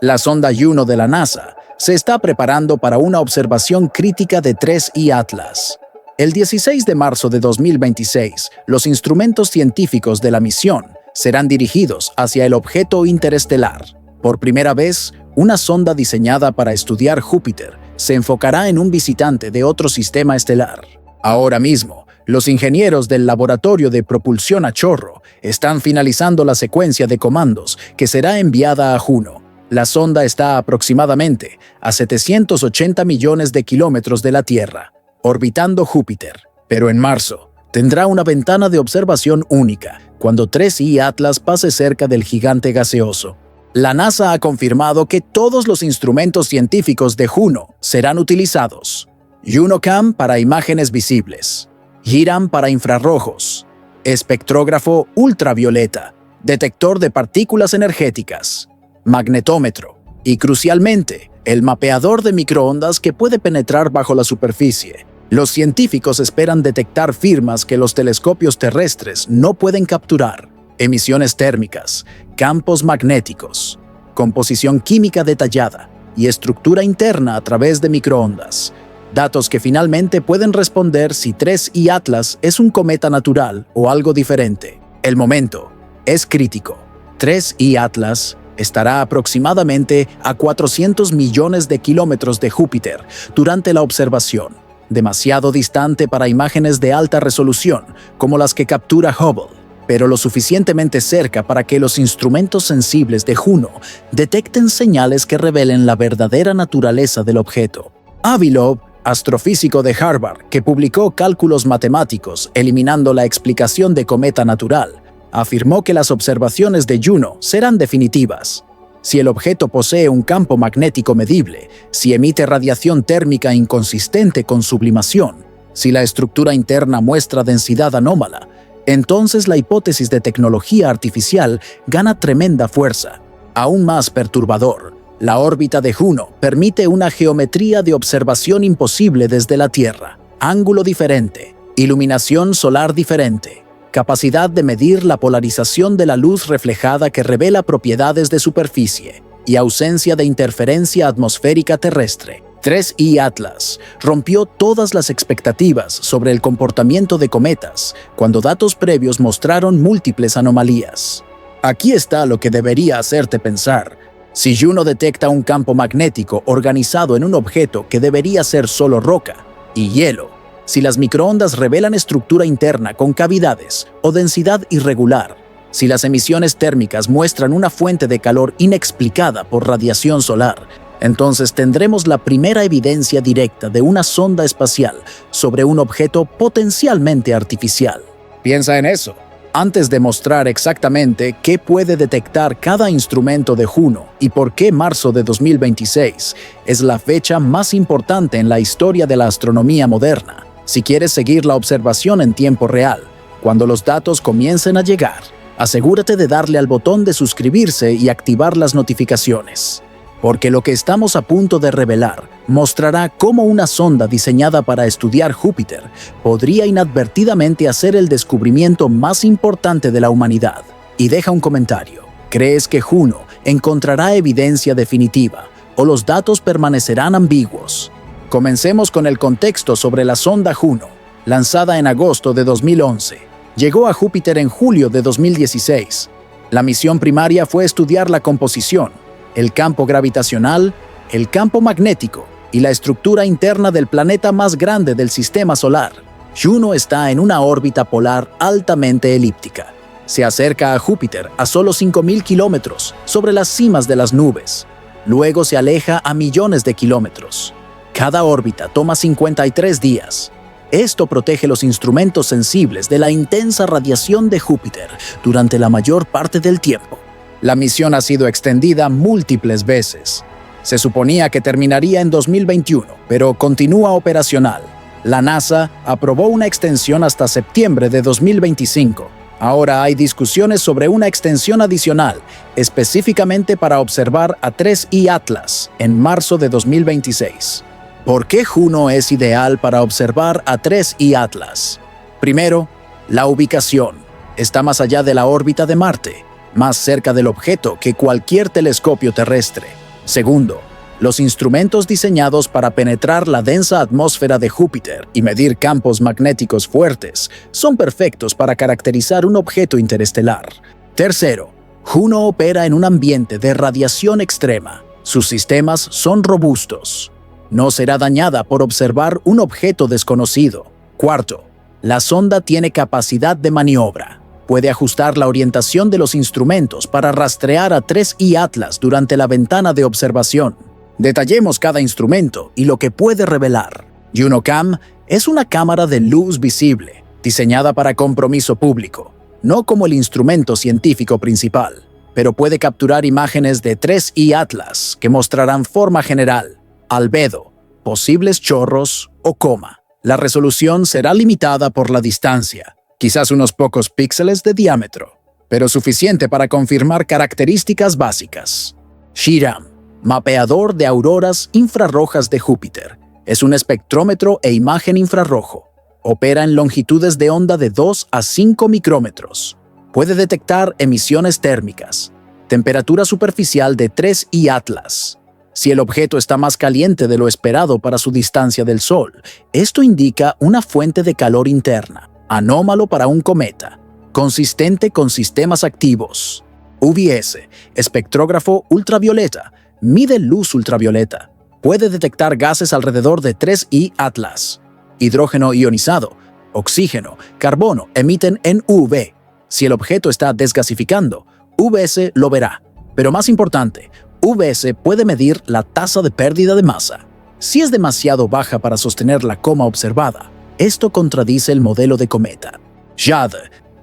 La sonda Juno de la NASA se está preparando para una observación crítica de 3I Atlas. El 16 de marzo de 2026, los instrumentos científicos de la misión serán dirigidos hacia el objeto interestelar. Por primera vez, una sonda diseñada para estudiar Júpiter se enfocará en un visitante de otro sistema estelar. Ahora mismo, los ingenieros del Laboratorio de Propulsión a Chorro están finalizando la secuencia de comandos que será enviada a Juno. La sonda está aproximadamente a 780 millones de kilómetros de la Tierra, orbitando Júpiter, pero en marzo tendrá una ventana de observación única cuando 3I Atlas pase cerca del gigante gaseoso. La NASA ha confirmado que todos los instrumentos científicos de Juno serán utilizados. JunoCam para imágenes visibles, JIRAM para infrarrojos, espectrógrafo ultravioleta, detector de partículas energéticas, magnetómetro y, crucialmente, el mapeador de microondas que puede penetrar bajo la superficie. Los científicos esperan detectar firmas que los telescopios terrestres no pueden capturar: emisiones térmicas, campos magnéticos, composición química detallada y estructura interna a través de microondas. Datos que finalmente pueden responder si 3I Atlas es un cometa natural o algo diferente. El momento es crítico. 3I Atlas estará aproximadamente a 400 millones de kilómetros de Júpiter durante la observación, demasiado distante para imágenes de alta resolución como las que captura Hubble, pero lo suficientemente cerca para que los instrumentos sensibles de Juno detecten señales que revelen la verdadera naturaleza del objeto. Avi Loeb, astrofísico de Harvard, que publicó cálculos matemáticos eliminando la explicación de cometa natural, afirmó que las observaciones de Juno serán definitivas. Si el objeto posee un campo magnético medible, si emite radiación térmica inconsistente con sublimación, si la estructura interna muestra densidad anómala, entonces la hipótesis de tecnología artificial gana tremenda fuerza. Aún más perturbador, la órbita de Juno permite una geometría de observación imposible desde la Tierra: ángulo diferente, iluminación solar diferente, capacidad de medir la polarización de la luz reflejada que revela propiedades de superficie y ausencia de interferencia atmosférica terrestre. 3I Atlas rompió todas las expectativas sobre el comportamiento de cometas cuando datos previos mostraron múltiples anomalías. Aquí está lo que debería hacerte pensar. Si Juno detecta un campo magnético organizado en un objeto que debería ser solo roca y hielo, si las microondas revelan estructura interna con cavidades o densidad irregular, si las emisiones térmicas muestran una fuente de calor inexplicada por radiación solar, entonces tendremos la primera evidencia directa de una sonda espacial sobre un objeto potencialmente artificial. Piensa en eso, antes de mostrar exactamente qué puede detectar cada instrumento de Juno y por qué marzo de 2026 es la fecha más importante en la historia de la astronomía moderna. Si quieres seguir la observación en tiempo real, cuando los datos comiencen a llegar, asegúrate de darle al botón de suscribirse y activar las notificaciones, porque lo que estamos a punto de revelar mostrará cómo una sonda diseñada para estudiar Júpiter podría inadvertidamente hacer el descubrimiento más importante de la humanidad. Y deja un comentario. ¿Crees que Juno encontrará evidencia definitiva o los datos permanecerán ambiguos? Comencemos con el contexto sobre la sonda Juno, lanzada en agosto de 2011. Llegó a Júpiter en julio de 2016. La misión primaria fue estudiar la composición, el campo gravitacional, el campo magnético y la estructura interna del planeta más grande del sistema solar. Juno está en una órbita polar altamente elíptica. Se acerca a Júpiter a solo 5.000 kilómetros sobre las cimas de las nubes. Luego se aleja a millones de kilómetros. Cada órbita toma 53 días. Esto protege los instrumentos sensibles de la intensa radiación de Júpiter durante la mayor parte del tiempo. La misión ha sido extendida múltiples veces. Se suponía que terminaría en 2021, pero continúa operacional. La NASA aprobó una extensión hasta septiembre de 2025. Ahora hay discusiones sobre una extensión adicional, específicamente para observar a 3I Atlas en marzo de 2026. ¿Por qué Juno es ideal para observar a 3I Atlas? Primero, la ubicación. Está más allá de la órbita de Marte, más cerca del objeto que cualquier telescopio terrestre. Segundo, los instrumentos diseñados para penetrar la densa atmósfera de Júpiter y medir campos magnéticos fuertes son perfectos para caracterizar un objeto interestelar. Tercero, Juno opera en un ambiente de radiación extrema. Sus sistemas son robustos. No será dañada por observar un objeto desconocido. Cuarto, la sonda tiene capacidad de maniobra. Puede ajustar la orientación de los instrumentos para rastrear a 3I Atlas durante la ventana de observación. Detallemos cada instrumento y lo que puede revelar. JunoCam es una cámara de luz visible, diseñada para compromiso público, no como el instrumento científico principal, pero puede capturar imágenes de 3I Atlas que mostrarán forma general, albedo, posibles chorros o coma. La resolución será limitada por la distancia, quizás unos pocos píxeles de diámetro, pero suficiente para confirmar características básicas. SHIRAM, mapeador de auroras infrarrojas de Júpiter, es un espectrómetro e imagen infrarrojo. Opera en longitudes de onda de 2 a 5 micrómetros. Puede detectar emisiones térmicas, temperatura superficial de 3I Atlas. Si el objeto está más caliente de lo esperado para su distancia del Sol, esto indica una fuente de calor interna, anómalo para un cometa, consistente con sistemas activos. UVS, espectrógrafo ultravioleta, mide luz ultravioleta. Puede detectar gases alrededor de 3I Atlas. Hidrógeno ionizado, oxígeno, carbono emiten en UV. Si el objeto está desgasificando, UVS lo verá. Pero más importante, UVS puede medir la tasa de pérdida de masa. Si es demasiado baja para sostener la coma observada, esto contradice el modelo de cometa. JAD,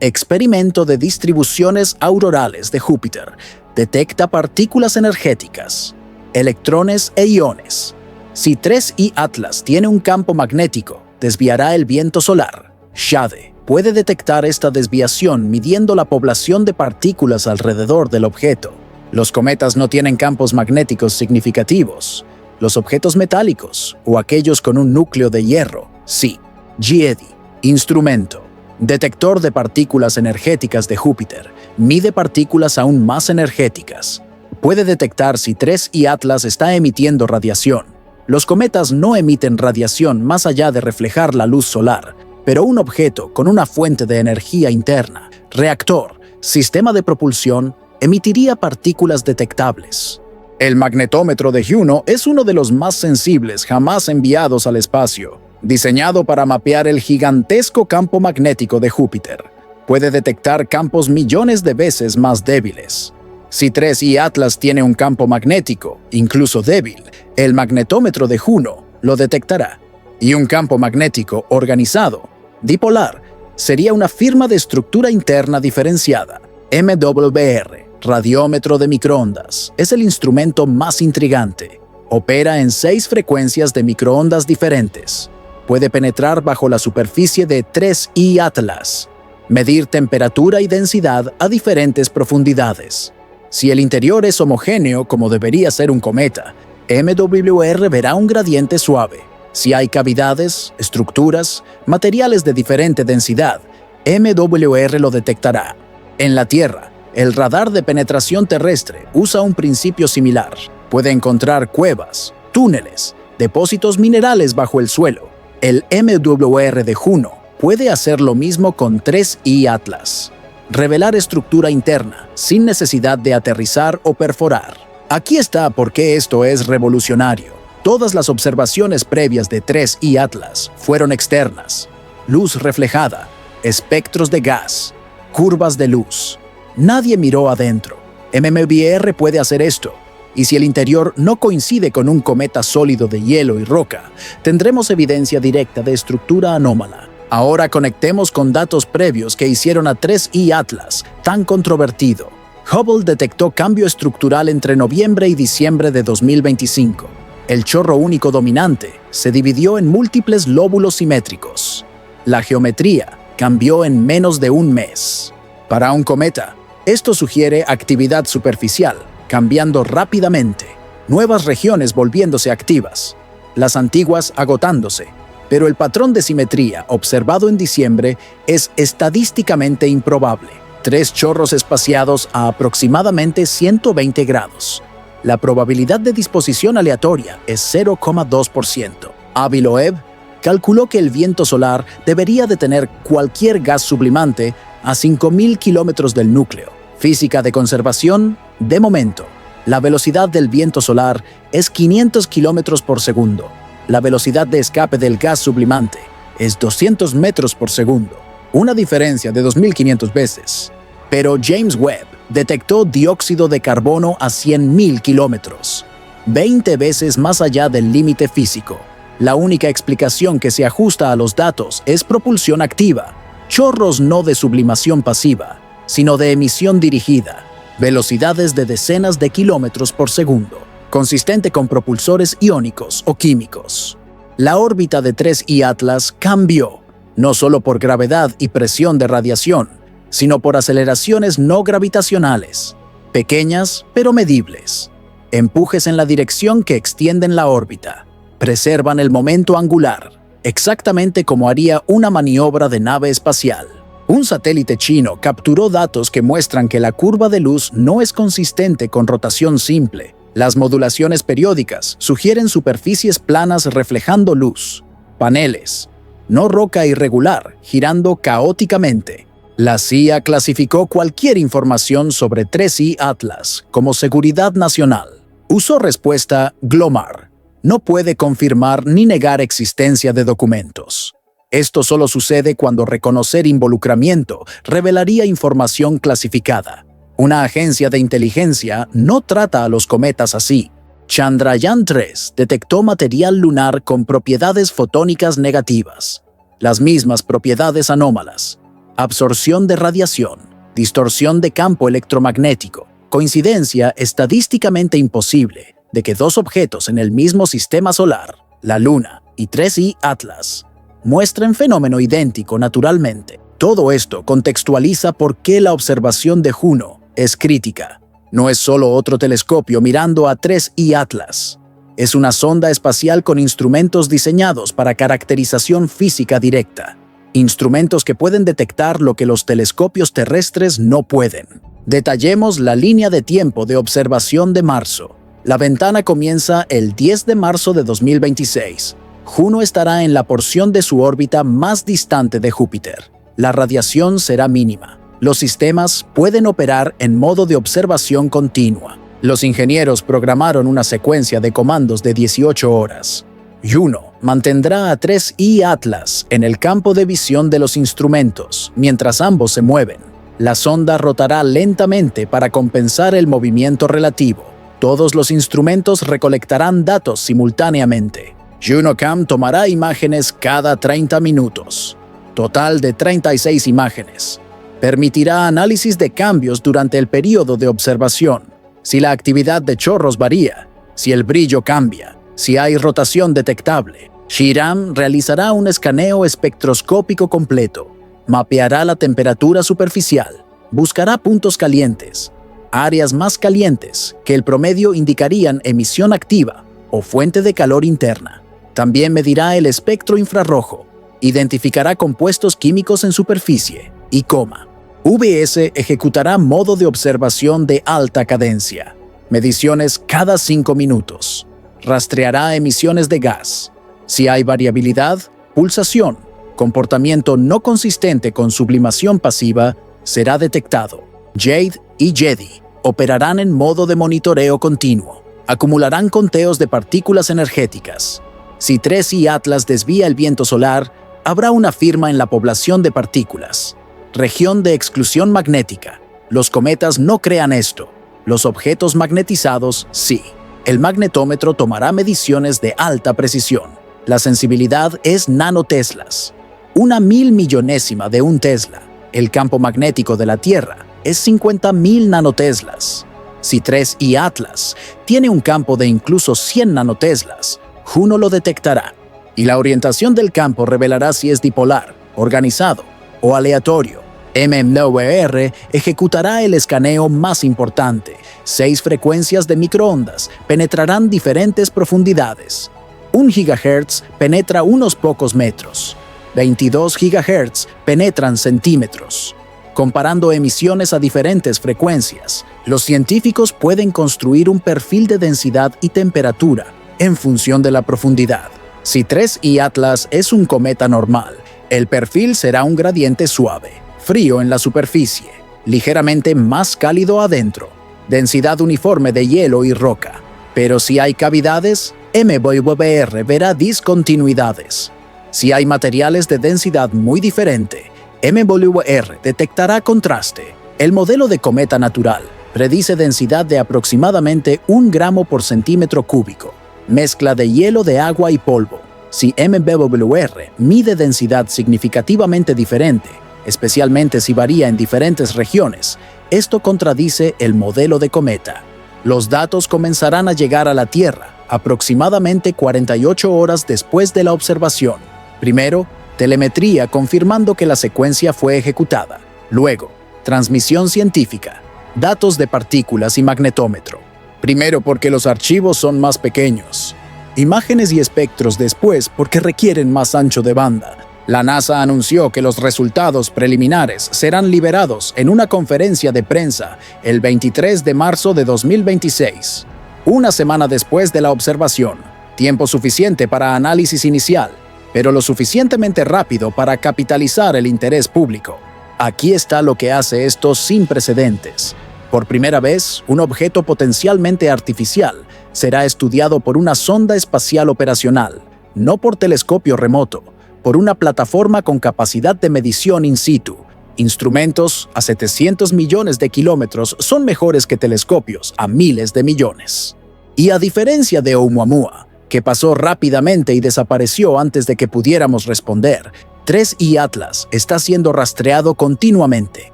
experimento de distribuciones aurorales de Júpiter, detecta partículas energéticas, electrones e iones. Si 3I Atlas tiene un campo magnético, desviará el viento solar. SHADE puede detectar esta desviación midiendo la población de partículas alrededor del objeto. Los cometas no tienen campos magnéticos significativos. Los objetos metálicos o aquellos con un núcleo de hierro, sí. GEDI, instrumento, detector de partículas energéticas de Júpiter, mide partículas aún más energéticas. Puede detectar si 3I Atlas está emitiendo radiación. Los cometas no emiten radiación más allá de reflejar la luz solar, pero un objeto con una fuente de energía interna, reactor, sistema de propulsión, emitiría partículas detectables. El magnetómetro de Juno es uno de los más sensibles jamás enviados al espacio, diseñado para mapear el gigantesco campo magnético de Júpiter. Puede detectar campos millones de veces más débiles. Si 3I Atlas tiene un campo magnético, incluso débil, el magnetómetro de Juno lo detectará. Y un campo magnético organizado, dipolar, sería una firma de estructura interna diferenciada. MWR, radiómetro de microondas, es el instrumento más intrigante. Opera en 6 frecuencias de microondas diferentes. Puede penetrar bajo la superficie de 3I Atlas, medir temperatura y densidad a diferentes profundidades. Si el interior es homogéneo como debería ser un cometa, MWR verá un gradiente suave. Si hay cavidades, estructuras, materiales de diferente densidad, MWR lo detectará. En la Tierra, el radar de penetración terrestre usa un principio similar. Puede encontrar cuevas, túneles, depósitos minerales bajo el suelo. El MWR de Juno puede hacer lo mismo con 3I Atlas. Revelar estructura interna sin necesidad de aterrizar o perforar. Aquí está por qué esto es revolucionario. Todas las observaciones previas de 3I Atlas fueron externas. Luz reflejada, espectros de gas, curvas de luz. Nadie miró adentro. MWR puede hacer esto. Y si el interior no coincide con un cometa sólido de hielo y roca, tendremos evidencia directa de estructura anómala. Ahora conectemos con datos previos que hicieron a 3I Atlas tan controvertido. Hubble detectó cambio estructural entre noviembre y diciembre de 2025. El chorro único dominante se dividió en múltiples lóbulos simétricos. La geometría cambió en menos de un mes. Para un cometa, esto sugiere actividad superficial, cambiando rápidamente, nuevas regiones volviéndose activas, las antiguas agotándose, pero el patrón de simetría observado en diciembre es estadísticamente improbable. 3 chorros espaciados a aproximadamente 120 grados. La probabilidad de disposición aleatoria es 0,2%. Avi Loeb calculó que el viento solar debería detener cualquier gas sublimante a 5.000 kilómetros del núcleo. Física de conservación, de momento. La velocidad del viento solar es 500 kilómetros por segundo. La velocidad de escape del gas sublimante es 200 metros por segundo, una diferencia de 2.500 veces. Pero James Webb detectó dióxido de carbono a 100.000 kilómetros, 20 veces más allá del límite físico. La única explicación que se ajusta a los datos es propulsión activa, chorros no de sublimación pasiva, sino de emisión dirigida, velocidades de decenas de kilómetros por segundo, consistente con propulsores iónicos o químicos. La órbita de 3I Atlas cambió, no solo por gravedad y presión de radiación, sino por aceleraciones no gravitacionales, pequeñas pero medibles. Empujes en la dirección que extienden la órbita, preservan el momento angular, exactamente como haría una maniobra de nave espacial. Un satélite chino capturó datos que muestran que la curva de luz no es consistente con rotación simple. Las modulaciones periódicas sugieren superficies planas reflejando luz, paneles, no roca irregular, girando caóticamente. La CIA clasificó cualquier información sobre 3I Atlas como seguridad nacional. Usó respuesta GLOMAR. No puede confirmar ni negar existencia de documentos. Esto solo sucede cuando reconocer involucramiento revelaría información clasificada. Una agencia de inteligencia no trata a los cometas así. Chandrayaan-3 detectó material lunar con propiedades fotónicas negativas, las mismas propiedades anómalas: absorción de radiación, distorsión de campo electromagnético, coincidencia estadísticamente imposible de que dos objetos en el mismo sistema solar, la Luna y 3I Atlas, muestren fenómeno idéntico naturalmente. Todo esto contextualiza por qué la observación de Juno es crítica. No es solo otro telescopio mirando a 3I Atlas. Es una sonda espacial con instrumentos diseñados para caracterización física directa. Instrumentos que pueden detectar lo que los telescopios terrestres no pueden. Detallemos la línea de tiempo de observación de marzo. La ventana comienza el 10 de marzo de 2026. Juno estará en la porción de su órbita más distante de Júpiter. La radiación será mínima. Los sistemas pueden operar en modo de observación continua. Los ingenieros programaron una secuencia de comandos de 18 horas. Juno mantendrá a 3I Atlas en el campo de visión de los instrumentos mientras ambos se mueven. La sonda rotará lentamente para compensar el movimiento relativo. Todos los instrumentos recolectarán datos simultáneamente. JunoCam tomará imágenes cada 30 minutos. Total de 36 imágenes. Permitirá análisis de cambios durante el periodo de observación. Si la actividad de chorros varía, si el brillo cambia, si hay rotación detectable, Shiram realizará un escaneo espectroscópico completo. Mapeará la temperatura superficial. Buscará puntos calientes. Áreas más calientes que el promedio indicarían emisión activa o fuente de calor interna. También medirá el espectro infrarrojo, identificará compuestos químicos en superficie y coma. VS ejecutará modo de observación de alta cadencia, mediciones cada 5 minutos. Rastreará emisiones de gas. Si hay variabilidad, pulsación, comportamiento no consistente con sublimación pasiva, será detectado. Jade y Jedi operarán en modo de monitoreo continuo. Acumularán conteos de partículas energéticas. Si 3I Atlas desvía el viento solar, habrá una firma en la población de partículas. Región de exclusión magnética. Los cometas no crean esto. Los objetos magnetizados, sí. El magnetómetro tomará mediciones de alta precisión. La sensibilidad es nanoteslas. 1.000 millonésima de un tesla. El campo magnético de la Tierra es 50.000 nanoteslas. Si 3I Atlas tiene un campo de incluso 100 nanoteslas, Juno lo detectará. Y la orientación del campo revelará si es dipolar, organizado o aleatorio. MMWR ejecutará el escaneo más importante. 6 frecuencias de microondas penetrarán diferentes profundidades. 1 GHz penetra unos pocos metros. 22 GHz penetran centímetros. Comparando emisiones a diferentes frecuencias, los científicos pueden construir un perfil de densidad y temperatura en función de la profundidad. Si 3I Atlas es un cometa normal, el perfil será un gradiente suave, frío en la superficie, ligeramente más cálido adentro, densidad uniforme de hielo y roca. Pero si hay cavidades, MWR verá discontinuidades. Si hay materiales de densidad muy diferente, MWR detectará contraste. El modelo de cometa natural predice densidad de aproximadamente 1 gramo por centímetro cúbico, mezcla de hielo de agua y polvo. Si MWR mide densidad significativamente diferente, especialmente si varía en diferentes regiones, esto contradice el modelo de cometa. Los datos comenzarán a llegar a la Tierra aproximadamente 48 horas después de la observación. Primero, telemetría confirmando que la secuencia fue ejecutada. Luego, transmisión científica, datos de partículas y magnetómetro. Primero porque los archivos son más pequeños. Imágenes y espectros después porque requieren más ancho de banda. La NASA anunció que los resultados preliminares serán liberados en una conferencia de prensa el 23 de marzo de 2026, una semana después de la observación, tiempo suficiente para análisis inicial, pero lo suficientemente rápido para capitalizar el interés público. Aquí está lo que hace esto sin precedentes. Por primera vez, un objeto potencialmente artificial será estudiado por una sonda espacial operacional, no por telescopio remoto, por una plataforma con capacidad de medición in situ. Instrumentos a 700 millones de kilómetros son mejores que telescopios a miles de millones. Y a diferencia de Oumuamua, que pasó rápidamente y desapareció antes de que pudiéramos responder, 3I Atlas está siendo rastreado continuamente.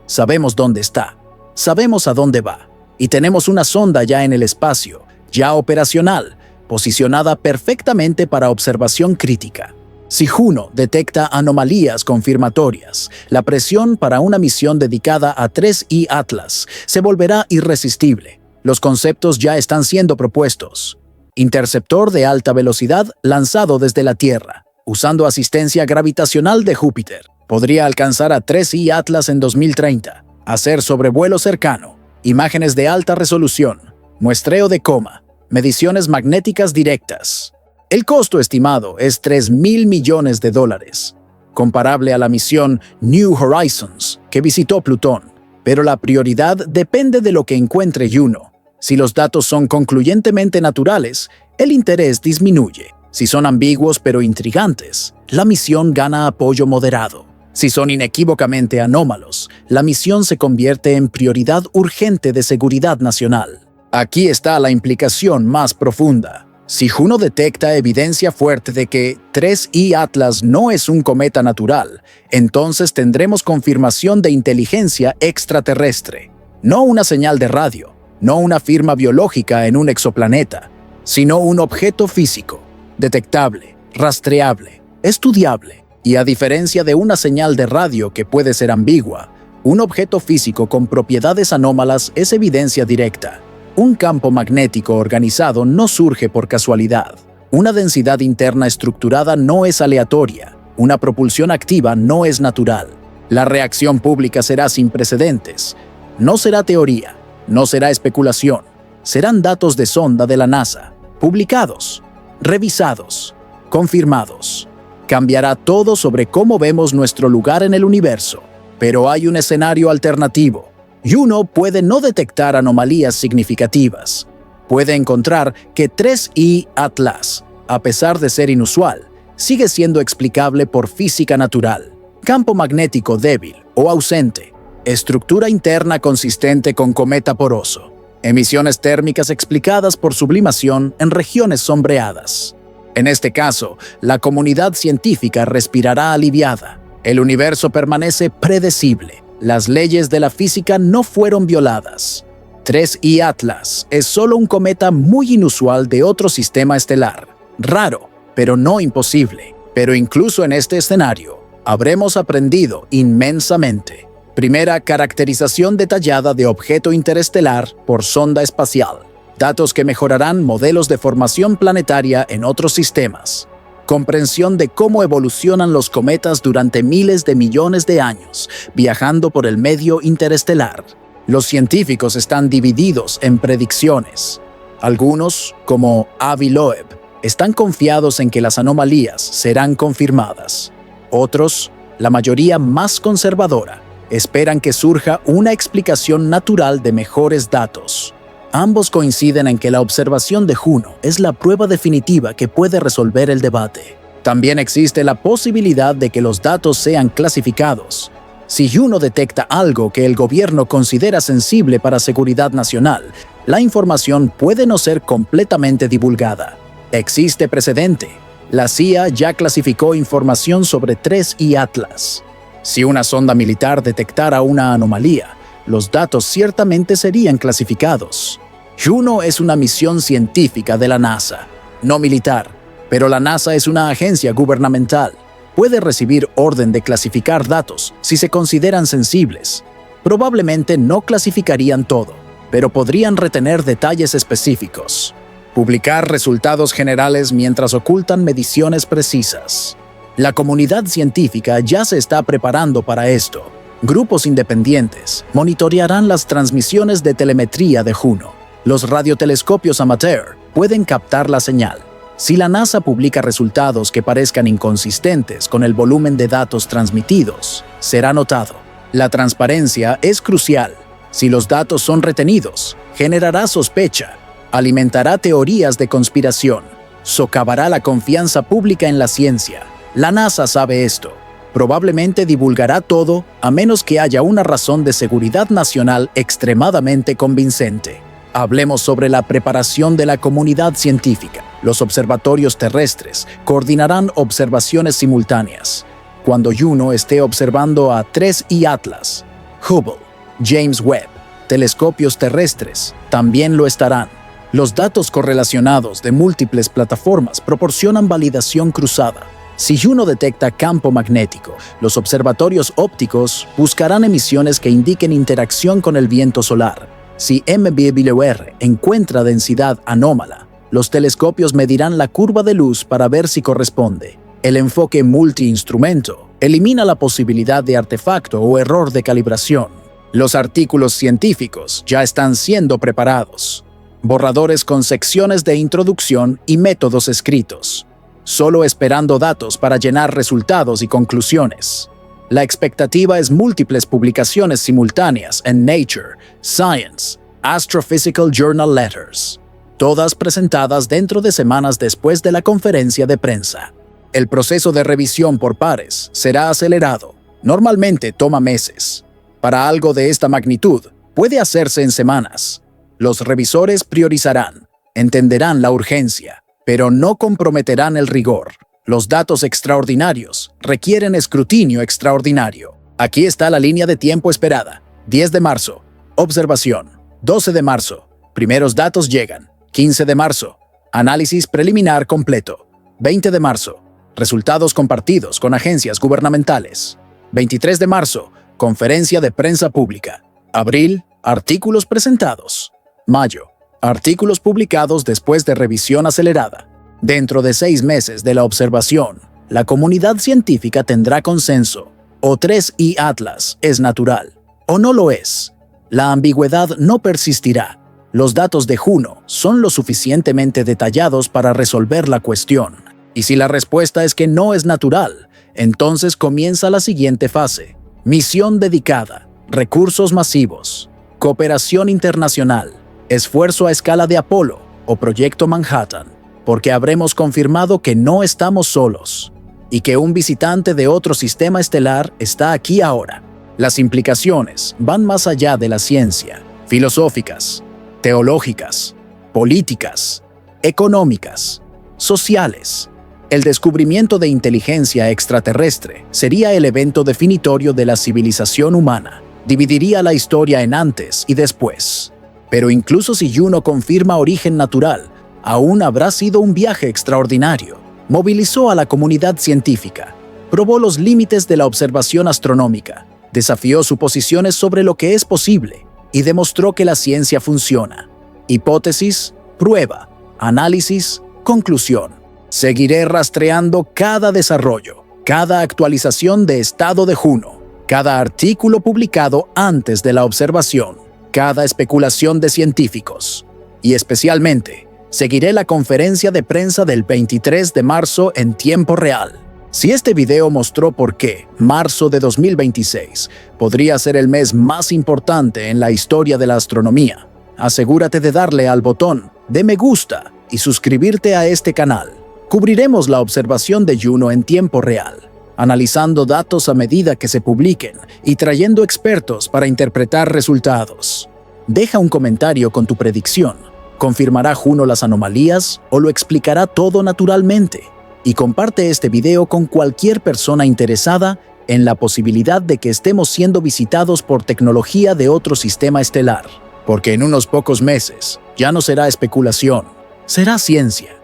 Sabemos dónde está, sabemos a dónde va, y tenemos una sonda ya en el espacio, ya operacional, posicionada perfectamente para observación crítica. Si Juno detecta anomalías confirmatorias, la presión para una misión dedicada a 3I Atlas se volverá irresistible. Los conceptos ya están siendo propuestos. Interceptor de alta velocidad lanzado desde la Tierra, usando asistencia gravitacional de Júpiter. Podría alcanzar a 3I Atlas en 2030. Hacer sobrevuelo cercano, imágenes de alta resolución, muestreo de coma, mediciones magnéticas directas. El costo estimado es $3.000 millones, comparable a la misión New Horizons, que visitó Plutón. Pero la prioridad depende de lo que encuentre Juno. Si los datos son concluyentemente naturales, el interés disminuye. Si son ambiguos pero intrigantes, la misión gana apoyo moderado. Si son inequívocamente anómalos, la misión se convierte en prioridad urgente de seguridad nacional. Aquí está la implicación más profunda. Si Juno detecta evidencia fuerte de que 3I Atlas no es un cometa natural, entonces tendremos confirmación de inteligencia extraterrestre. No una señal de radio, no una firma biológica en un exoplaneta, sino un objeto físico, detectable, rastreable, estudiable. Y a diferencia de una señal de radio que puede ser ambigua, un objeto físico con propiedades anómalas es evidencia directa. Un campo magnético organizado no surge por casualidad. Una densidad interna estructurada no es aleatoria. Una propulsión activa no es natural. La reacción pública será sin precedentes. No será teoría, no será especulación. Serán datos de sonda de la NASA, publicados, revisados, confirmados. Cambiará todo sobre cómo vemos nuestro lugar en el universo. Pero hay un escenario alternativo. Juno puede no detectar anomalías significativas. Puede encontrar que 3I Atlas, a pesar de ser inusual, sigue siendo explicable por física natural. Campo magnético débil o ausente. Estructura interna consistente con cometa poroso. Emisiones térmicas explicadas por sublimación en regiones sombreadas. En este caso, la comunidad científica respirará aliviada. El universo permanece predecible. Las leyes de la física no fueron violadas. 3I Atlas es solo un cometa muy inusual de otro sistema estelar. Raro, pero no imposible. Pero incluso en este escenario, habremos aprendido inmensamente. Primera caracterización detallada de objeto interestelar por sonda espacial. Datos que mejorarán modelos de formación planetaria en otros sistemas. comprensión de cómo evolucionan los cometas durante miles de millones de años, viajando por el medio interestelar. Los científicos están divididos en predicciones. Algunos, como Avi Loeb, están confiados en que las anomalías serán confirmadas. Otros, la mayoría más conservadora, esperan que surja una explicación natural de mejores datos. Ambos coinciden en que la observación de Juno es la prueba definitiva que puede resolver el debate. También existe la posibilidad de que los datos sean clasificados. Si Juno detecta algo que el gobierno considera sensible para seguridad nacional, la información puede no ser completamente divulgada. Existe precedente. La CIA ya clasificó información sobre 3I Atlas. Si una sonda militar detectara una anomalía, los datos ciertamente serían clasificados. Juno es una misión científica de la NASA, no militar, pero la NASA es una agencia gubernamental. Puede recibir orden de clasificar datos si se consideran sensibles. Probablemente no clasificarían todo, pero podrían retener detalles específicos. Publicar resultados generales mientras ocultan mediciones precisas. La comunidad científica ya se está preparando para esto. Grupos independientes monitorearán las transmisiones de telemetría de Juno. Los radiotelescopios amateur pueden captar la señal. Si la NASA publica resultados que parezcan inconsistentes con el volumen de datos transmitidos, será notado. La transparencia es crucial. Si los datos son retenidos, generará sospecha, alimentará teorías de conspiración, socavará la confianza pública en la ciencia. La NASA sabe esto. Probablemente divulgará todo a menos que haya una razón de seguridad nacional extremadamente convincente. Hablemos sobre la preparación de la comunidad científica. Los observatorios terrestres coordinarán observaciones simultáneas. Cuando Juno esté observando a 3I Atlas, Hubble, James Webb, telescopios terrestres también lo estarán. Los datos correlacionados de múltiples plataformas proporcionan validación cruzada. Si Juno detecta campo magnético, los observatorios ópticos buscarán emisiones que indiquen interacción con el viento solar. Si MBWR encuentra densidad anómala, los telescopios medirán la curva de luz para ver si corresponde. El enfoque multi-instrumento elimina la posibilidad de artefacto o error de calibración. Los artículos científicos ya están siendo preparados. Borradores con secciones de introducción y métodos escritos, solo esperando datos para llenar resultados y conclusiones. La expectativa es múltiples publicaciones simultáneas en Nature, Science, Astrophysical Journal Letters, todas presentadas dentro de semanas después de la conferencia de prensa. El proceso de revisión por pares será acelerado. Normalmente toma meses. Para algo de esta magnitud, puede hacerse en semanas. Los revisores priorizarán, entenderán la urgencia, pero no comprometerán el rigor. Los datos extraordinarios requieren escrutinio extraordinario. Aquí está la línea de tiempo esperada. 10 de marzo, observación. 12 de marzo, primeros datos llegan. 15 de marzo, análisis preliminar completo. 20 de marzo, resultados compartidos con agencias gubernamentales. 23 de marzo, conferencia de prensa pública. Abril, artículos presentados. Mayo, artículos publicados después de revisión acelerada. Dentro de 6 meses de la observación, la comunidad científica tendrá consenso. O 3I Atlas es natural, o no lo es. La ambigüedad no persistirá. Los datos de Juno son lo suficientemente detallados para resolver la cuestión. Y si la respuesta es que no es natural, entonces comienza la siguiente fase. Misión dedicada, recursos masivos, cooperación internacional, esfuerzo a escala de Apolo o Proyecto Manhattan. Porque habremos confirmado que no estamos solos y que un visitante de otro sistema estelar está aquí ahora. Las implicaciones van más allá de la ciencia, filosóficas, teológicas, políticas, económicas, sociales. El descubrimiento de inteligencia extraterrestre sería el evento definitorio de la civilización humana. Dividiría la historia en antes y después. Pero incluso si Juno confirma origen natural, aún habrá sido un viaje extraordinario. Movilizó a la comunidad científica, probó los límites de la observación astronómica, desafió suposiciones sobre lo que es posible y demostró que la ciencia funciona. Hipótesis, prueba, análisis, conclusión. Seguiré rastreando cada desarrollo, cada actualización de estado de Juno, cada artículo publicado antes de la observación, cada especulación de científicos. Y especialmente, seguiré la conferencia de prensa del 23 de marzo en tiempo real. Si este video mostró por qué marzo de 2026 podría ser el mes más importante en la historia de la astronomía, asegúrate de darle al botón de me gusta y suscribirte a este canal. Cubriremos la observación de Juno en tiempo real, analizando datos a medida que se publiquen y trayendo expertos para interpretar resultados. Deja un comentario con tu predicción. ¿Confirmará Juno las anomalías o lo explicará todo naturalmente? Y comparte este video con cualquier persona interesada en la posibilidad de que estemos siendo visitados por tecnología de otro sistema estelar. Porque en unos pocos meses ya no será especulación, será ciencia.